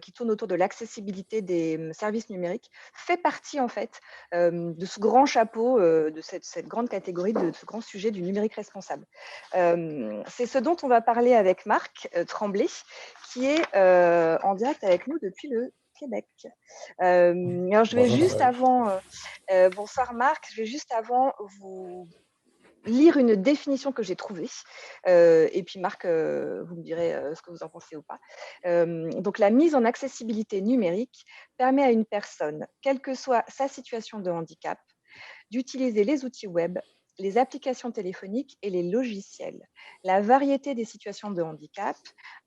qui tourne autour de l'accessibilité des services numériques fait partie en fait de ce grand chapeau, de cette grande catégorie, de ce grand sujet du numérique responsable. C'est ce dont on va parler avec Marc Tremblay, qui est en direct avec nous depuis le Québec. Alors je vais Bonjour juste Noël. avant, bonsoir Marc, je vais juste avant vous lire une définition que j'ai trouvée. Et puis Marc, vous me direz ce que vous en pensez ou pas. Donc la mise en accessibilité numérique permet à une personne, quelle que soit sa situation de handicap, d'utiliser les outils web, les applications téléphoniques et les logiciels. La variété des situations de handicap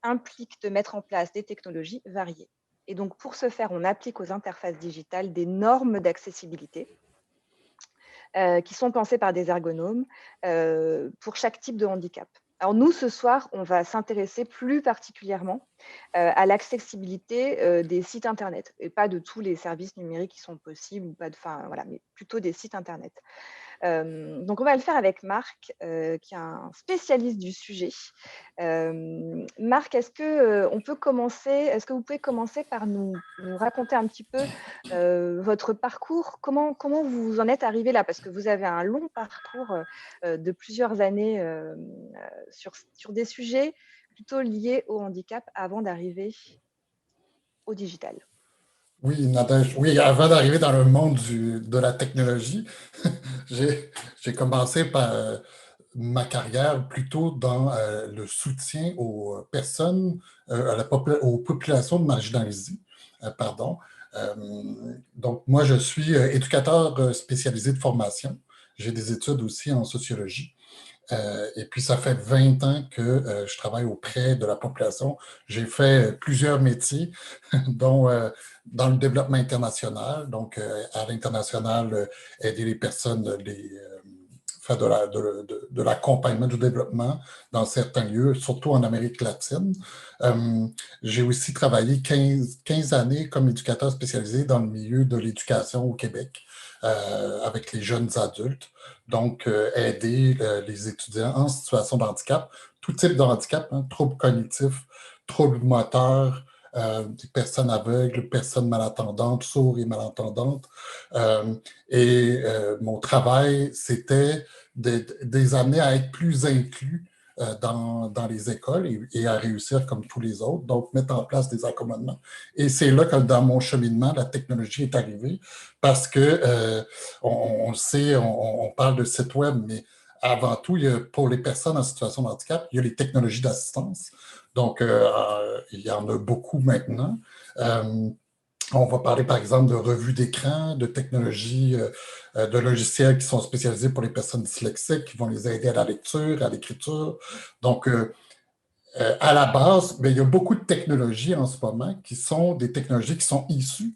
implique de mettre en place des technologies variées. Et donc pour ce faire, on applique aux interfaces digitales des normes d'accessibilité qui sont pensées par des ergonomes pour chaque type de handicap. Alors nous, ce soir, on va s'intéresser plus particulièrement à l'accessibilité des sites Internet, et pas de tous les services numériques qui sont possibles, ou pas de, enfin, voilà, mais plutôt des sites Internet. Donc on va le faire avec Marc, qui est un spécialiste du sujet. Marc, est-ce que vous pouvez commencer par nous raconter un petit peu votre parcours? Comment vous en êtes arrivé là? Parce que vous avez un long parcours de plusieurs années sur des sujets plutôt liés au handicap avant d'arriver au digital. Oui, Nadège, oui, avant d'arriver dans le monde de la technologie, j'ai j'ai commencé par ma carrière plutôt dans le soutien aux personnes, aux populations marginalisées. Pardon. Euh, donc, moi, je suis éducateur spécialisé de formation. J'ai des études aussi en sociologie. Et puis, ça fait 20 ans que je travaille auprès de la population. J'ai fait plusieurs métiers, dont dans le développement international. Donc, à l'international, aider les personnes, faire de l'accompagnement du développement dans certains lieux, surtout en Amérique latine. J'ai aussi travaillé 15 années comme éducateur spécialisé dans le milieu de l'éducation au Québec, avec les jeunes adultes. Donc, aider les étudiants en situation de handicap, tout type de handicap, hein, troubles cognitifs, troubles moteurs, des personnes aveugles, personnes malentendantes, sourds et malentendantes. Euh, Mon travail, c'était de les amener à être plus inclus dans les écoles et à réussir comme tous les autres, donc mettre en place des accommodements. Et c'est là que dans mon cheminement, la technologie est arrivée parce que on le sait, on parle de site web, mais avant tout, pour les personnes en situation de handicap, il y a les technologies d'assistance. Donc, il y en a beaucoup maintenant. Euh, on va parler, par exemple, de revues d'écran, de technologies, de logiciels qui sont spécialisés pour les personnes dyslexiques, qui vont les aider à la lecture, à l'écriture. Donc, à la base, bien, il y a beaucoup de technologies en ce moment qui sont des technologies qui sont issues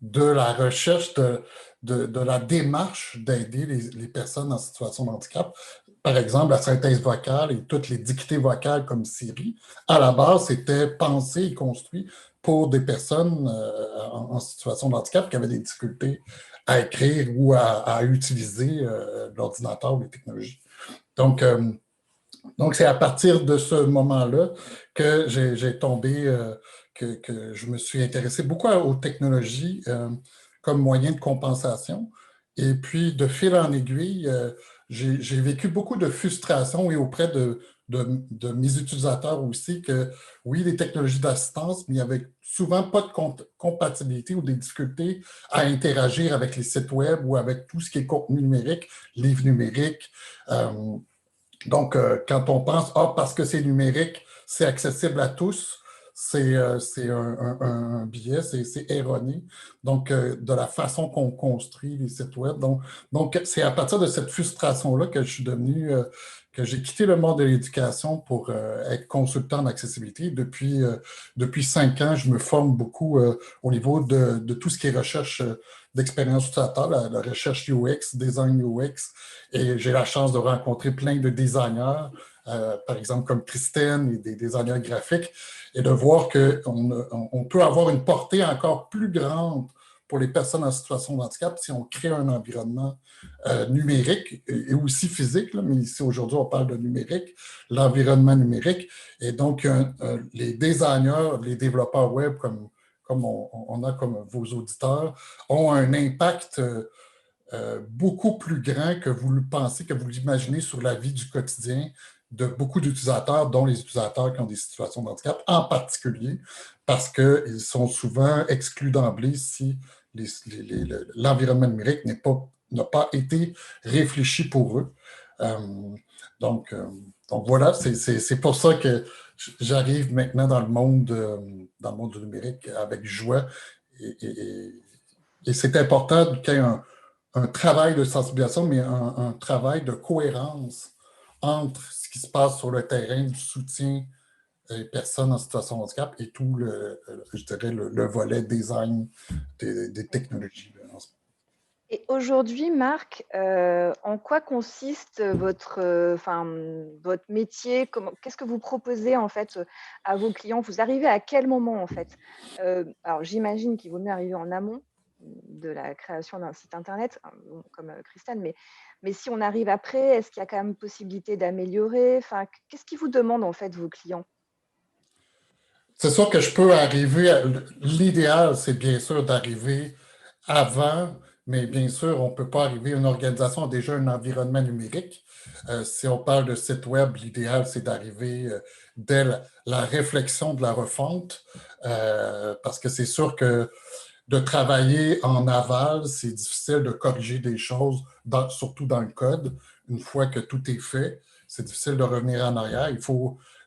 de la recherche, de la démarche d'aider les personnes en situation de handicap. Par exemple, la synthèse vocale et toutes les dictées vocales comme Siri, à la base, c'était pensé et construit pour des personnes en situation de handicap qui avaient des difficultés à écrire ou à utiliser l'ordinateur ou les technologies. Donc, donc, c'est à partir de ce moment-là que j'ai tombé, que je me suis intéressé beaucoup aux technologies comme moyen de compensation. Et puis, de fil en aiguille, j'ai vécu beaucoup de frustration et auprès de mes utilisateurs aussi que, oui, les technologies d'assistance, mais il n'y avait souvent pas de compatibilité ou des difficultés à interagir avec les sites web ou avec tout ce qui est contenu numérique, livres numériques. Donc, quand on pense, ah, parce que c'est numérique, c'est accessible à tous, c'est un biais, c'est erroné. Donc, de la façon qu'on construit les sites web. Donc c'est à partir de cette frustration-là que je suis devenu, que j'ai quitté le monde de l'éducation pour être consultant en accessibilité. Depuis 5 ans, je me forme beaucoup au niveau de tout ce qui est recherche d'expérience utilisateur, la recherche UX, design UX, et j'ai la chance de rencontrer plein de designers, par exemple comme Christine et des designers graphiques, et de voir qu'on peut avoir une portée encore plus grande pour les personnes en situation de handicap si on crée un environnement numérique et aussi physique, là, mais ici aujourd'hui on parle de numérique, l'environnement numérique. Et donc les designers, les développeurs web comme comme on a comme vos auditeurs, ont un impact beaucoup plus grand que vous le pensez, que vous l'imaginez sur la vie du quotidien de beaucoup d'utilisateurs, dont les utilisateurs qui ont des situations de handicap, en particulier parce qu'ils sont souvent exclus d'emblée si l'environnement numérique n'a pas été réfléchi pour eux. Euh, donc, euh, donc voilà, c'est pour ça que j'arrive maintenant dans le monde du numérique avec joie. Et c'est important qu'il y ait un travail de sensibilisation, mais un travail de cohérence entre ce qui se passe sur le terrain du soutien des personnes en situation de handicap et tout je dirais, le volet design des technologies. Et aujourd'hui, Marc, en quoi consiste votre métier? Qu'est-ce que vous proposez en fait à vos clients? Vous arrivez à quel moment en fait? Alors j'imagine qu'il vaut mieux arriver en amont de la création d'un site internet, comme Christane, mais si on arrive après, est-ce qu'il y a quand même possibilité d'améliorer? Enfin, qu'est-ce qu'ils vous demandent en fait vos clients? C'est sûr que je peux arriver, l'idéal, c'est bien sûr d'arriver avant, mais bien sûr, on ne peut pas arriver, une organisation a déjà un environnement numérique. Si on parle de site web, l'idéal, c'est d'arriver dès la réflexion de la refonte, parce que c'est sûr que de travailler en aval, c'est difficile de corriger des choses, surtout dans le code. Une fois que tout est fait, c'est difficile de revenir en arrière.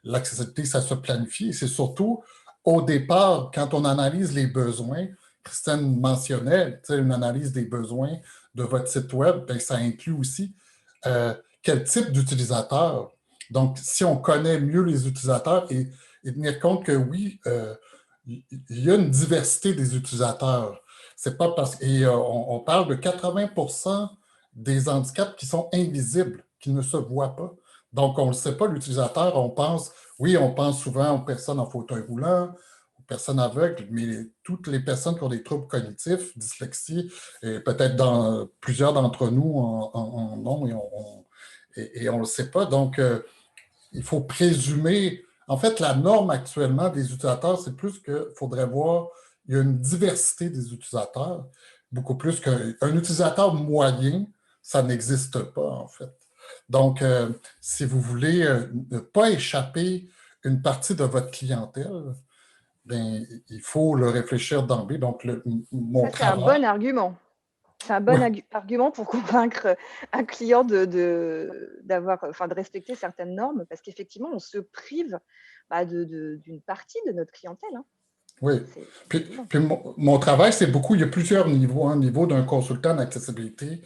L'accessibilité, ça se planifie. Et c'est surtout au départ, quand on analyse les besoins, Christine mentionnait une analyse des besoins de votre site web, bien, ça inclut aussi quel type d'utilisateur. Donc, si on connaît mieux les utilisateurs et tenir compte que oui, il y a une diversité des utilisateurs. C'est pas parce et on parle de 80% des handicaps qui sont invisibles, qui ne se voient pas. Donc, on ne le sait pas, l'utilisateur, on pense souvent aux personnes en fauteuil roulant, aux personnes aveugles, mais toutes les personnes qui ont des troubles cognitifs, dyslexie, et peut-être plusieurs d'entre nous en ont et on ne le sait pas. Donc, il faut présumer. En fait, la norme actuellement des utilisateurs, c'est plus qu'il faudrait voir, il y a une diversité des utilisateurs, beaucoup plus qu'un utilisateur moyen, ça n'existe pas, en fait. Donc, si vous voulez ne pas échapper une partie de votre clientèle, bien, il faut le réfléchir d'emblée. Donc, mon Ça, c'est un travail, bon argument. C'est un bon oui, argument pour convaincre un client de respecter certaines normes, parce qu'effectivement, on se prive d'une partie de notre clientèle, hein. oui. C'est évident. Puis mon travail, c'est beaucoup, il y a plusieurs niveaux. Un niveau d'un consultant d'accessibilité,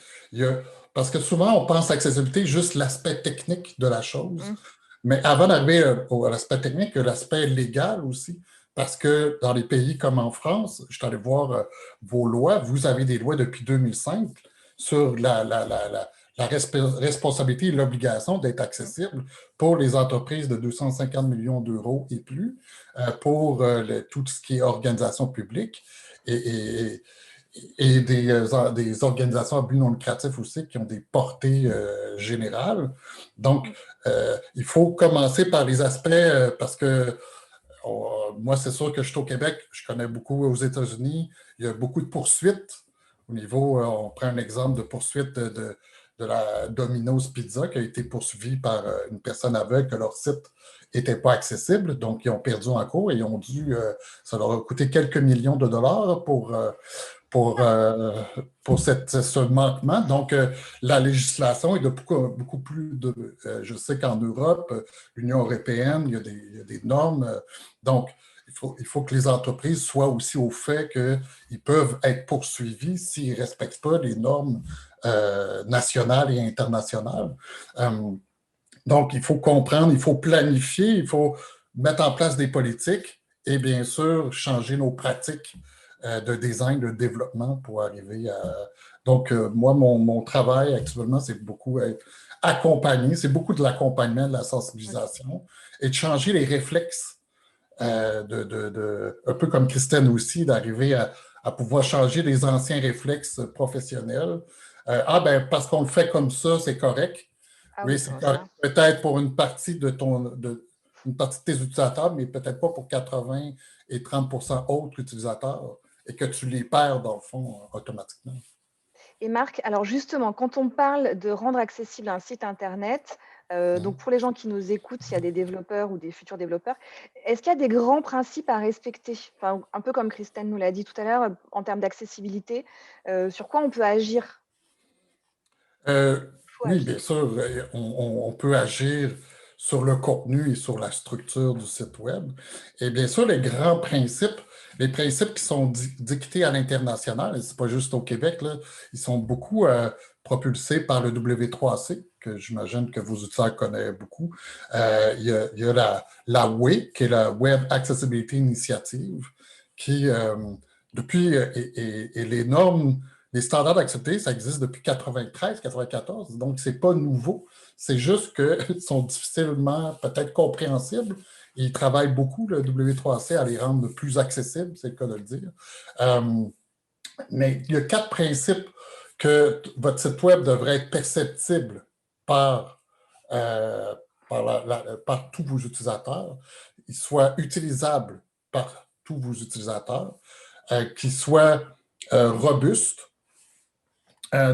parce que souvent, on pense accessibilité juste l'aspect technique de la chose. Mmh. Mais avant d'arriver à l'aspect technique, il y a l'aspect légal aussi. Parce que dans les pays comme en France, je suis allé voir vos lois, vous avez des lois depuis 2005 sur la responsabilité et l'obligation d'être Mmh. accessible pour les entreprises de 250 millions d'euros et plus, pour tout ce qui est organisation publique et des organisations à but non lucratif aussi qui ont des portées générales. Donc, il faut commencer par les aspects, parce que moi, c'est sûr que je suis au Québec, je connais beaucoup aux États-Unis, il y a beaucoup de poursuites au niveau, on prend un exemple de poursuite de la Domino's Pizza qui a été poursuivie par une personne aveugle que leur site n'était pas accessible, donc ils ont perdu en cours et ils ont ça leur a coûté quelques millions de dollars pour, euh, pour ce manquement. Donc, la législation est de beaucoup plus je sais qu'en Europe, l'Union européenne, il y a des normes. Donc, il faut que les entreprises soient aussi au fait qu'ils peuvent être poursuivis s'ils ne respectent pas les normes nationales et internationales. Donc, il faut comprendre, il faut planifier, il faut mettre en place des politiques et bien sûr changer nos pratiques de design, de développement pour arriver à... Donc, moi, mon travail actuellement, c'est beaucoup être accompagné, c'est beaucoup de l'accompagnement, de la sensibilisation et de changer les réflexes, un peu comme Christine aussi, d'arriver à pouvoir changer les anciens réflexes professionnels. Ben, parce qu'on le fait comme ça, c'est correct. Ah Oui, oui, c'est bon correct. ça. Peut-être pour une partie de une partie de tes utilisateurs, mais peut-être pas pour 80 et 30% autres utilisateurs et que tu les perds dans le fond automatiquement. Et Marc, alors justement, quand on parle de rendre accessible un site internet, donc Mhm. pour les gens qui nous écoutent, s'il y a des développeurs ou des futurs développeurs, est-ce qu'il y a des grands principes à respecter? Enfin, un peu comme Christine nous l'a dit tout à l'heure, en termes d'accessibilité, sur quoi on peut agir? Euh, Faut oui, agir. bien sûr, on peut agir sur le contenu et sur la structure du site web. Et bien sûr, les principes qui sont dictés à l'international, et c'est pas juste au Québec, là, ils sont beaucoup propulsés par le W3C, que j'imagine que vos utilisateurs connaissent beaucoup. Il y a la WAI, qui est la Web Accessibility Initiative, qui, depuis, et les normes les standards d'accepter, ça existe depuis 93, 94, donc c'est pas nouveau. C'est juste qu'ils sont difficilement peut-être compréhensibles. Ils travaillent beaucoup, le W3C, à les rendre plus accessibles, c'est le cas de le dire. Euh, mais il y a 4 principes que votre site web devrait être perceptible par, euh, par tous vos utilisateurs, il soit utilisable par tous vos utilisateurs, qu'il soit robuste.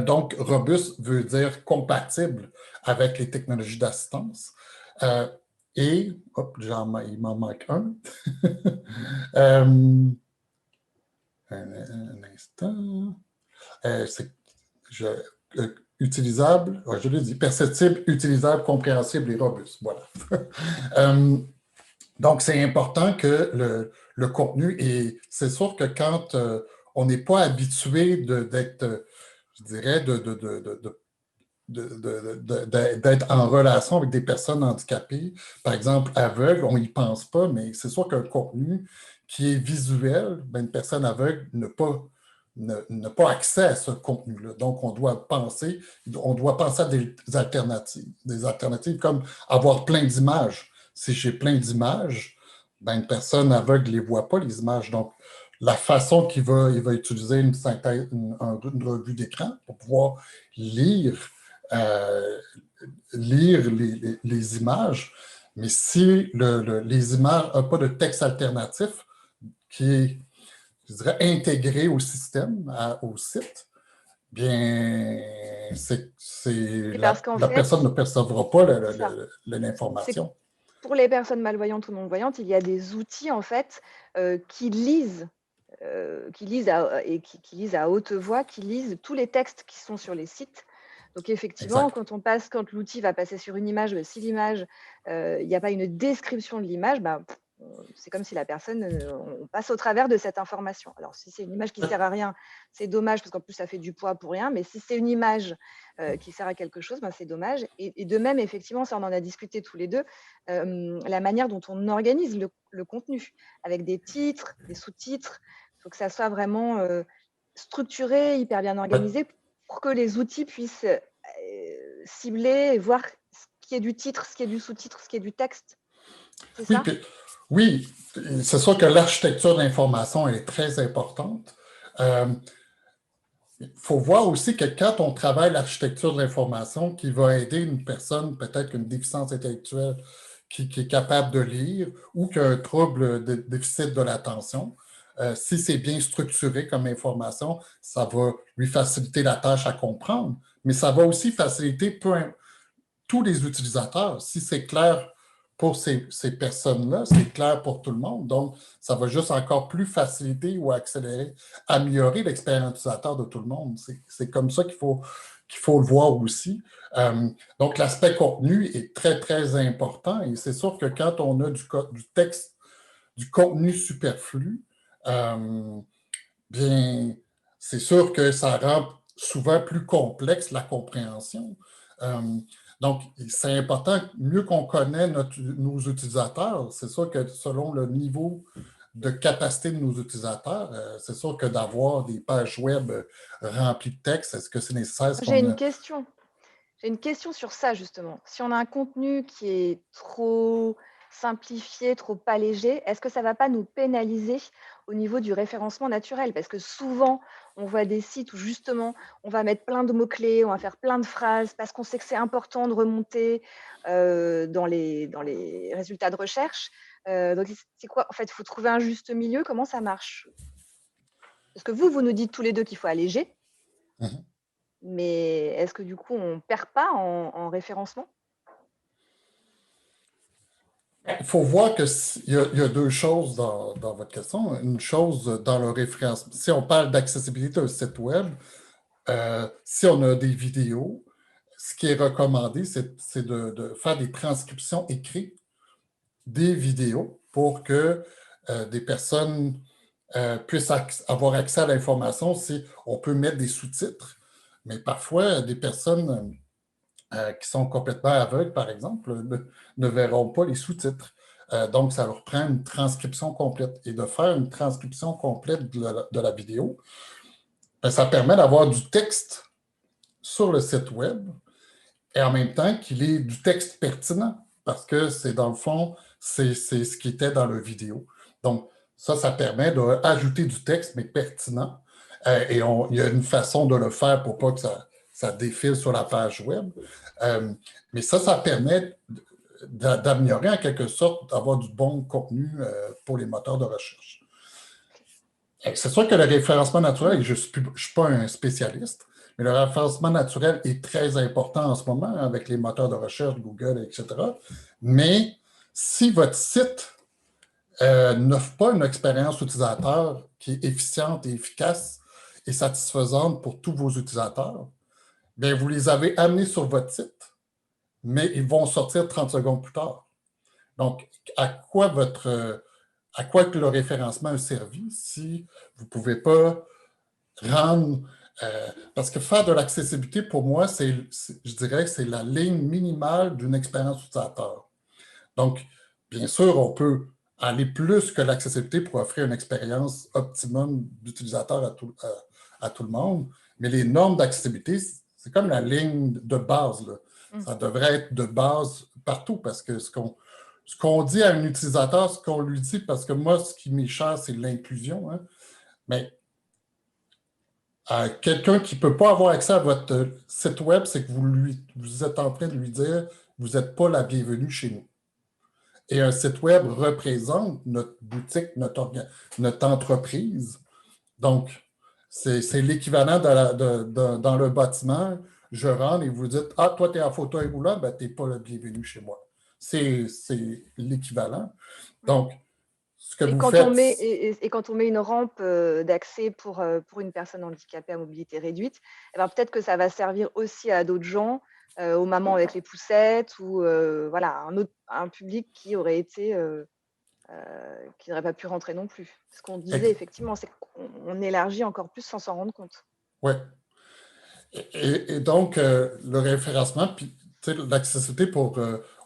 Donc, robuste veut dire compatible avec les technologies d'assistance. Euh, il m'en manque un. euh, un instant. C'est je, utilisable, ouais, je l'ai dit, perceptible, utilisable, compréhensible et robuste. Voilà. euh, donc, c'est important que le contenu, et c'est sûr que quand on n'est pas habitué d'être, je dirais, d'être en relation avec des personnes handicapées, par exemple aveugles, on n'y pense pas, mais c'est sûr qu'un contenu qui est visuel, ben, une personne aveugle n'a pas accès à ce contenu-là. Donc, on doit penser à des alternatives comme avoir plein d'images. Si j'ai plein d'images, ben, une personne aveugle ne les voit pas, les images. Donc, la façon il va utiliser une synthèse, une revue d'écran pour pouvoir lire euh, lire les images, mais si les images n'ont pas de texte alternatif qui est, je dirais, intégré au système, au site, bien, Et parce qu'en la personne fait, ne percevra pas c'est ça. C'est l'information. pour les personnes malvoyantes ou non-voyantes, il y a des outils en fait, qui lisent qui lisent à haute voix, qui lisent tous les textes qui sont sur les sites. Donc effectivement, Exact. quand l'outil va passer sur une image, si l'image, il n'y a pas une description de l'image, bah, c'est comme si la personne, on passe au travers de cette information. Alors si c'est une image qui sert à rien, c'est dommage parce qu'en plus ça fait du poids pour rien, mais si c'est une image, qui sert à quelque chose, ben, c'est dommage et de même effectivement, ça on en a discuté tous les 2, la manière dont on organise le contenu avec des titres, des sous-titres. Il faut que ça soit vraiment, structuré, hyper bien Ouais. organisé pour que les outils puissent, cibler et voir ce qui est du titre, ce qui est du sous-titre, ce qui est du texte. C'est Oui, ça? oui, c'est sûr que l'architecture de l'information est très importante. Euh, Il faut voir aussi que quand on travaille l'architecture de l'information qui va aider une personne, peut-être qu'une déficience intellectuelle qui est capable de lire ou qui a un trouble de déficit de l'attention, si c'est bien structuré comme information, ça va lui faciliter la tâche à comprendre, mais ça va aussi faciliter tous les utilisateurs. Si c'est clair pour ces personnes-là, c'est clair pour tout le monde. Donc, ça va juste encore plus faciliter ou accélérer, améliorer l'expérience utilisateur de tout le monde. C'est comme ça qu'il faut le voir aussi. Donc, l'aspect contenu est très, très important et c'est sûr que quand on a du texte, du contenu superflu, bien, c'est sûr que ça rend souvent plus complexe la compréhension. Euh, donc, c'est important, mieux qu'on connaît nos utilisateurs, c'est sûr que selon le niveau de capacité de nos utilisateurs, c'est sûr que d'avoir des pages web remplies de texte, est-ce que c'est nécessaire? Est-ce J'ai qu'on une a... question. J'ai une question sur ça justement. Si on a un contenu qui est trop simplifié, trop allégé, est-ce que ça ne va pas nous pénaliser au niveau du référencement naturel? Parce que souvent, on voit des sites où justement, on va mettre plein de mots-clés, on va faire plein de phrases parce qu'on sait que c'est important de remonter dans les résultats de recherche. Donc c'est quoi? En fait, il faut trouver un juste milieu. Comment ça marche? Parce que vous nous dites tous les 2 qu'il faut alléger, Mhm. mais est-ce que du coup, on perd pas en référencement? Il faut voir il y a deux choses dans votre question. Une chose dans le référencement. Si on parle d'accessibilité d'un site web, si on a des vidéos, ce qui est recommandé, c'est de faire des transcriptions écrites des vidéos pour que des personnes puissent avoir accès à l'information. Si on peut mettre des sous-titres, mais parfois, des personnes qui sont complètement aveugles, par exemple, ne verront pas les sous-titres. Donc, ça leur prend une transcription complète. Et de faire une transcription complète de la vidéo, ça permet d'avoir du texte sur le site web et en même temps qu'il ait du texte pertinent parce que c'est dans le fond, c'est ce qui était dans la vidéo. Donc, ça permet d'ajouter du texte, mais pertinent. Il y a une façon de le faire pour pas que ça défile sur la page web. Mais ça permet d'améliorer en quelque sorte, d'avoir du bon contenu pour les moteurs de recherche. C'est sûr que le référencement naturel, je ne suis pas un spécialiste, mais le référencement naturel est très important en ce moment avec les moteurs de recherche, Google, etc. Mais si votre site n'offre pas une expérience utilisateur qui est efficiente et efficace et satisfaisante pour tous vos utilisateurs, bien, vous les avez amenés sur votre site, mais ils vont sortir 30 secondes plus tard. Donc, à quoi que le référencement a servi si vous ne pouvez pas rendre. Parce que faire de l'accessibilité, pour moi, je dirais que c'est la ligne minimale d'une expérience utilisateur. Donc, bien sûr, on peut aller plus que l'accessibilité pour offrir une expérience optimum d'utilisateur à tout le monde, mais les normes d'accessibilité, c'est comme la ligne de base, là. Ça devrait être de base partout parce que ce qu'on dit à un utilisateur, ce qu'on lui dit, parce que moi, ce qui m'est cher, c'est l'inclusion, hein, mais à quelqu'un qui ne peut pas avoir accès à votre site web, c'est que vous êtes en train de lui dire vous n'êtes pas la bienvenue chez nous. Et un site web représente notre boutique, notre entreprise. Donc, c'est l'équivalent dans le bâtiment. Je rentre et vous dites ah, toi, tu es en fauteuil roulant, ben, tu n'es pas le bienvenu chez moi. C'est l'équivalent. Donc, ce que Et vous quand on faites. met et quand on met une rampe, d'accès pour une personne handicapée à mobilité réduite, eh ben, peut-être que ça va servir aussi à d'autres gens, aux mamans avec les poussettes ou voilà, un public qui aurait été, qui n'aurait pas pu rentrer non plus. Ce qu'on disait effectivement, c'est qu'on élargit encore plus sans s'en rendre compte. Ouais. Et donc, le référencement, puis l'accessibilité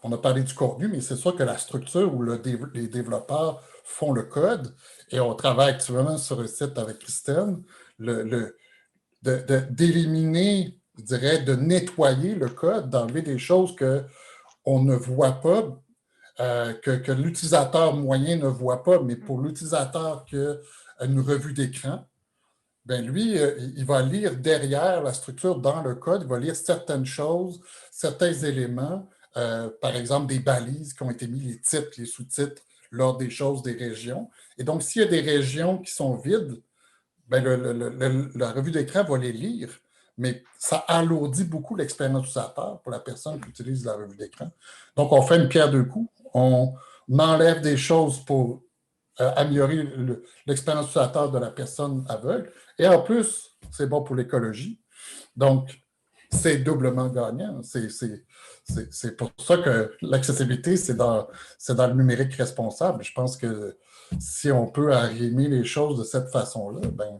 on a parlé du contenu, mais c'est sûr que la structure où les développeurs font le code, et on travaille actuellement sur un site avec Christine, d'éliminer, je dirais, de nettoyer le code, d'enlever des choses qu'on ne voit pas, que l'utilisateur moyen ne voit pas, mais pour l'utilisateur qui a une revue d'écran, ben lui, il va lire derrière la structure dans le code, il va lire certaines choses, certains éléments, par exemple des balises qui ont été mis, les titres, les sous-titres, l'ordre des choses, des régions. Et donc, s'il y a des régions qui sont vides, ben la revue d'écran va les lire, mais ça alourdit beaucoup l'expérience utilisateur pour la personne qui utilise la revue d'écran. Donc, on fait une pierre deux coups. On enlève des choses pour améliorer l'expérience utilisateur de la personne aveugle. Et en plus, c'est bon pour l'écologie. Donc, c'est doublement gagnant. C'est pour ça que l'accessibilité, c'est dans le numérique responsable. Je pense que si on peut arrimer les choses de cette façon-là, ben,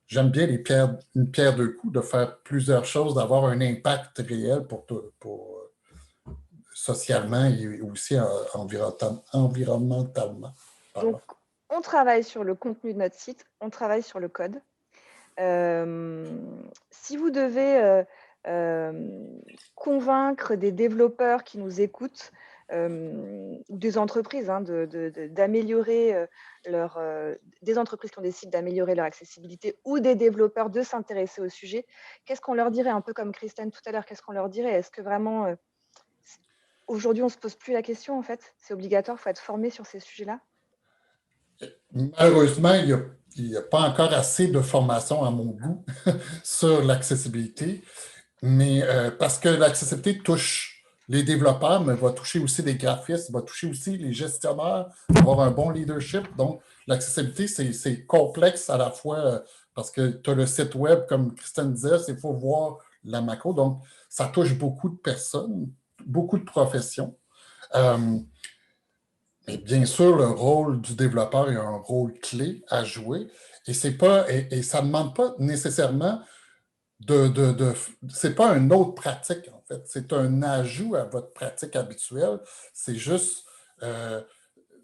j'aime bien une pierre deux coups, de faire plusieurs choses, d'avoir un impact réel pour socialement et aussi environnementalement. Donc, Pardon. on travaille sur le contenu de notre site, on travaille sur le code. Si vous devez convaincre des développeurs qui nous écoutent, ou des entreprises, hein, d'améliorer des entreprises qui ont décidé d'améliorer leur accessibilité ou des développeurs de s'intéresser au sujet, qu'est-ce qu'on leur dirait? Un peu comme Christine tout à l'heure, qu'est-ce qu'on leur dirait? Est-ce que vraiment, aujourd'hui, on ne se pose plus la question, en fait? C'est obligatoire, il faut être formé sur ces sujets-là? Malheureusement, il n'y a pas encore assez de formation à mon goût sur l'accessibilité, mais parce que l'accessibilité touche les développeurs, mais va toucher aussi les graphistes, va toucher aussi les gestionnaires, avoir un bon leadership. Donc, l'accessibilité, c'est complexe à la fois parce que tu as le site web, comme Christine disait, il faut voir la macro. Donc, ça touche beaucoup de personnes, beaucoup de professions. Mais bien sûr, le rôle du développeur a un rôle clé à jouer et, ça ne demande pas nécessairement c'est pas une autre pratique, en fait. C'est un ajout à votre pratique habituelle. C'est juste, euh,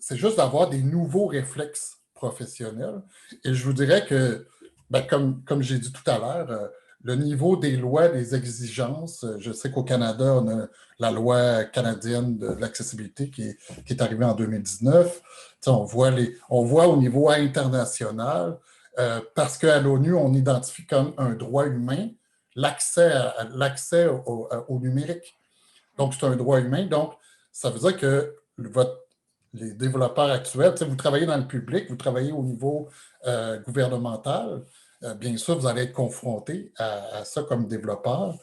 c'est juste d'avoir des nouveaux réflexes professionnels. Et je vous dirais que, ben, comme j'ai dit tout à l'heure, le niveau des lois, des exigences, je sais qu'au Canada, on a la loi canadienne de l'accessibilité qui est arrivée en 2019. On voit au niveau international, parce qu'à l'ONU, on identifie comme un droit humain l'accès au numérique. Donc, c'est un droit humain. Donc, ça veut dire que les développeurs actuels, vous travaillez dans le public, vous travaillez au niveau gouvernemental, bien sûr, vous allez être confronté à ça comme développeur.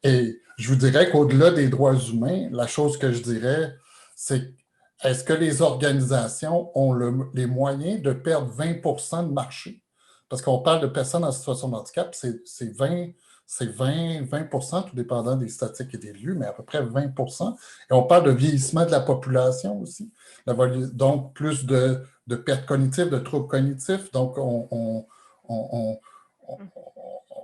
Et je vous dirais qu'au-delà des droits humains, la chose que je dirais, c'est est-ce que les organisations ont les moyens de perdre 20% de marché? Parce qu'on parle de personnes en situation de handicap, c'est 20%, tout dépendant des statistiques et des lieux, mais à peu près 20%. Et on parle de vieillissement de la population aussi. Donc, plus de pertes cognitives, de troubles cognitifs. Donc,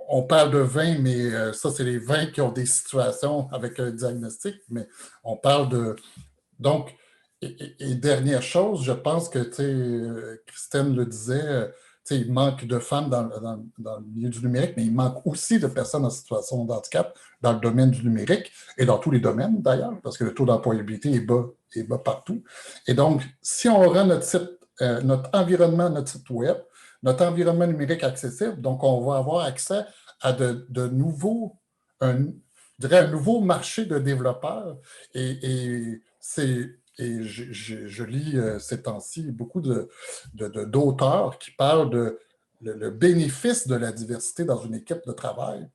on parle de 20, mais ça, c'est les 20 qui ont des situations avec un diagnostic, mais on parle de... Donc, et dernière chose, je pense que, Christine le disait, il manque de femmes dans le milieu du numérique, mais il manque aussi de personnes en situation de handicap dans le domaine du numérique et dans tous les domaines d'ailleurs, parce que le taux d'employabilité est bas partout. Et donc, si on rend notre site, notre environnement, notre site web, notre environnement numérique accessible, donc on va avoir accès à de nouveaux, je dirais un nouveau marché de développeurs et je lis ces temps-ci beaucoup d'auteurs qui parlent de le bénéfice de la diversité dans une équipe de travail.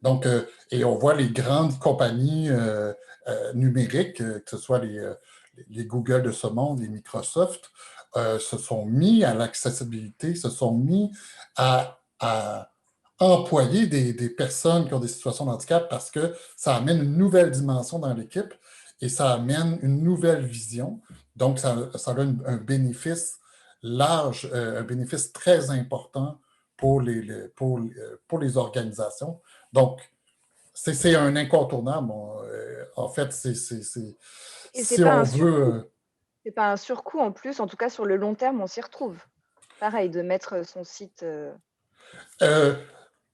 Donc, et on voit les grandes compagnies numériques, que ce soit les Google de ce monde, les Microsoft, se sont mis à l'accessibilité, se sont mis à employer des personnes qui ont des situations de handicap parce que ça amène une nouvelle dimension dans l'équipe et ça amène une nouvelle vision. Donc, ça a un bénéfice large, un bénéfice très important pour pour les organisations. Donc, c'est un incontournable. En fait, Et c'est si pas on un surcoût. veut... C'est pas un surcoût en plus, en tout cas sur le long terme, on s'y retrouve. Pareil, de mettre son site. Euh,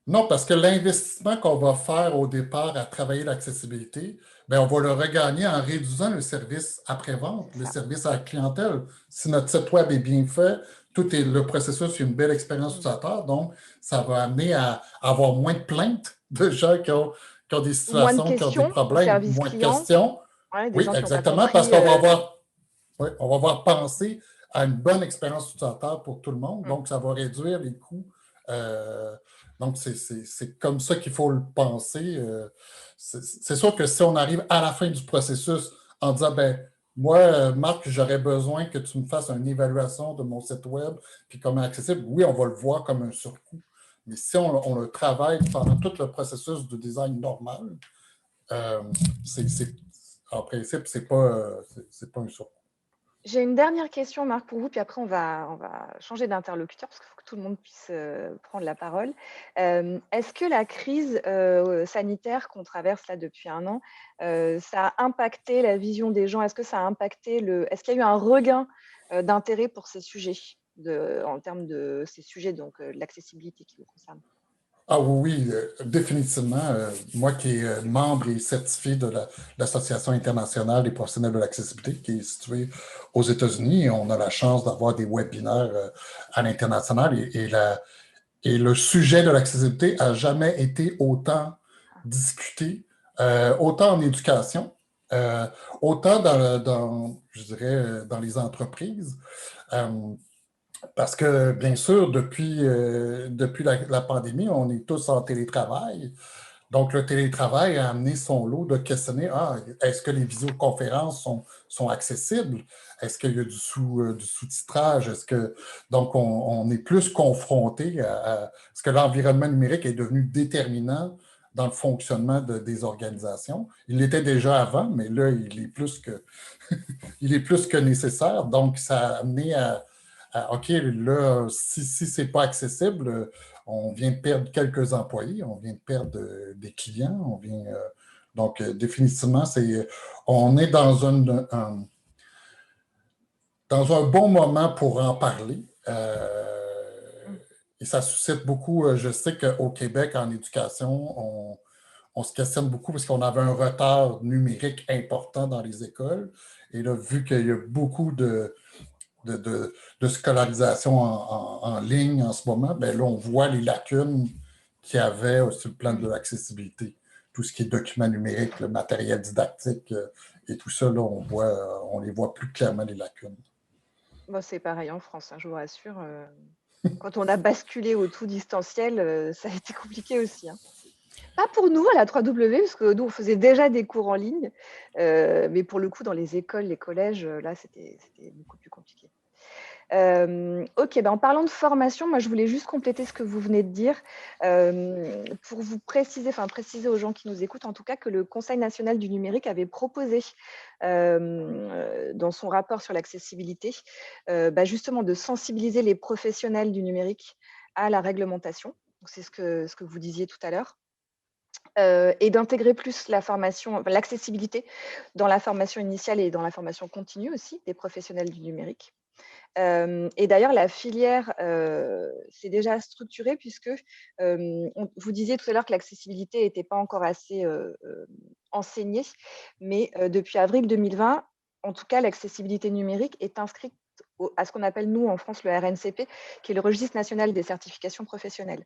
non, parce que l'investissement qu'on va faire au départ à travailler l'accessibilité, ben, on va le regagner en réduisant le service après-vente, C'est le ça. service à la clientèle. Si notre site web est bien fait, le processus est une belle expérience Mm. utilisateur, donc ça va amener à avoir moins de plaintes de gens qui ont des Ou moins de situations, qui ont des questions au problèmes, service moins de client. questions. Ouais, des Oui, gens qui n'ont pas exactement, parce compris. qu'on va avoir, oui, on va avoir pensé à une bonne expérience utilisateur pour tout le monde, Mm. donc ça va réduire les coûts. Euh, donc, c'est comme ça qu'il faut le penser. C'est sûr que si on arrive à la fin du processus en disant, ben, moi, Marc, j'aurais besoin que tu me fasses une évaluation de mon site web, puis comment accessible, oui, on va le voir comme un surcoût. Mais si on le travaille pendant tout le processus de design normal, euh, en principe, c'est pas un surcoût. J'ai une dernière question, Marc, pour vous, puis après, on va changer d'interlocuteur parce qu'il faut que tout le monde puisse prendre la parole. Est-ce que la crise sanitaire qu'on traverse là depuis un an, ça a impacté la vision des gens? Est-ce que ça a impacté Est-ce qu'il y a eu un regain d'intérêt pour ces sujets, en termes de ces sujets, donc de l'accessibilité qui vous concerne? Ah oui, oui, définitivement. Moi qui est membre et certifié de l'Association internationale des professionnels de l'accessibilité, qui est située aux États-Unis, on a la chance d'avoir des webinaires à l'international et le sujet de l'accessibilité n'a jamais été autant discuté, autant en éducation Euh, autant je dirais, dans les entreprises, euh, parce que, bien sûr, depuis la pandémie, on est tous en télétravail. Donc, le télétravail a amené son lot de questionner, est-ce que les visioconférences sont accessibles? Est-ce qu'il y a du sous-titrage? Donc, on est plus confronté est-ce que l'environnement numérique est devenu déterminant dans le fonctionnement des organisations? Il l'était déjà avant, mais là, il est plus que nécessaire. Donc, ça a amené OK, là, si ce n'est pas accessible, on vient de perdre quelques employés, on vient de perdre des clients, donc, définitivement, on est dans un bon moment pour en parler. Et ça suscite beaucoup. Je sais qu'au Québec, en éducation, on se questionne beaucoup parce qu'on avait un retard numérique important dans les écoles. Et là, vu qu'il y a beaucoup de scolarisation en ligne en ce moment, ben là, on voit les lacunes qu'il y avait sur le plan de l'accessibilité. Tout ce qui est documents numériques, le matériel didactique et tout ça, là, on les voit plus clairement, les lacunes. Bon, c'est pareil en France, hein, je vous rassure. Quand on a basculé au tout distanciel, ça a été compliqué aussi, hein. Pas pour nous à la 3W, parce que nous, on faisait déjà des cours en ligne. Mais pour le coup, dans les écoles, les collèges, là, c'était beaucoup plus compliqué. Ok, en parlant de formation, moi, je voulais juste compléter ce que vous venez de dire pour vous préciser aux gens qui nous écoutent, en tout cas, que le Conseil national du numérique avait proposé dans son rapport sur l'accessibilité, justement, de sensibiliser les professionnels du numérique à la réglementation. C'est ce que vous disiez tout à l'heure. Et d'intégrer plus l'accessibilité dans la formation initiale et dans la formation continue aussi des professionnels du numérique. Et d'ailleurs, la filière s'est déjà structurée puisque vous disiez tout à l'heure que l'accessibilité n'était pas encore assez enseignée, mais depuis avril 2020, en tout cas, l'accessibilité numérique est inscrite à ce qu'on appelle, nous, en France, le RNCP, qui est le Registre national des certifications professionnelles.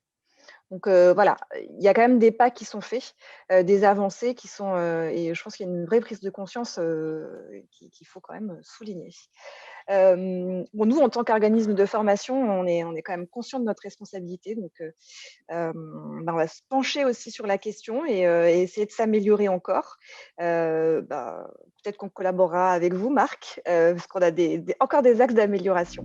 Donc voilà, il y a quand même des pas qui sont faits, des avancées qui sont, et je pense qu'il y a une vraie prise de conscience qu'il faut quand même souligner. Nous, en tant qu'organisme de formation, on est quand même conscient de notre responsabilité. Donc, on va se pencher aussi sur la question et essayer de s'améliorer encore. Peut-être qu'on collaborera avec vous, Marc, parce qu'on a encore des axes d'amélioration.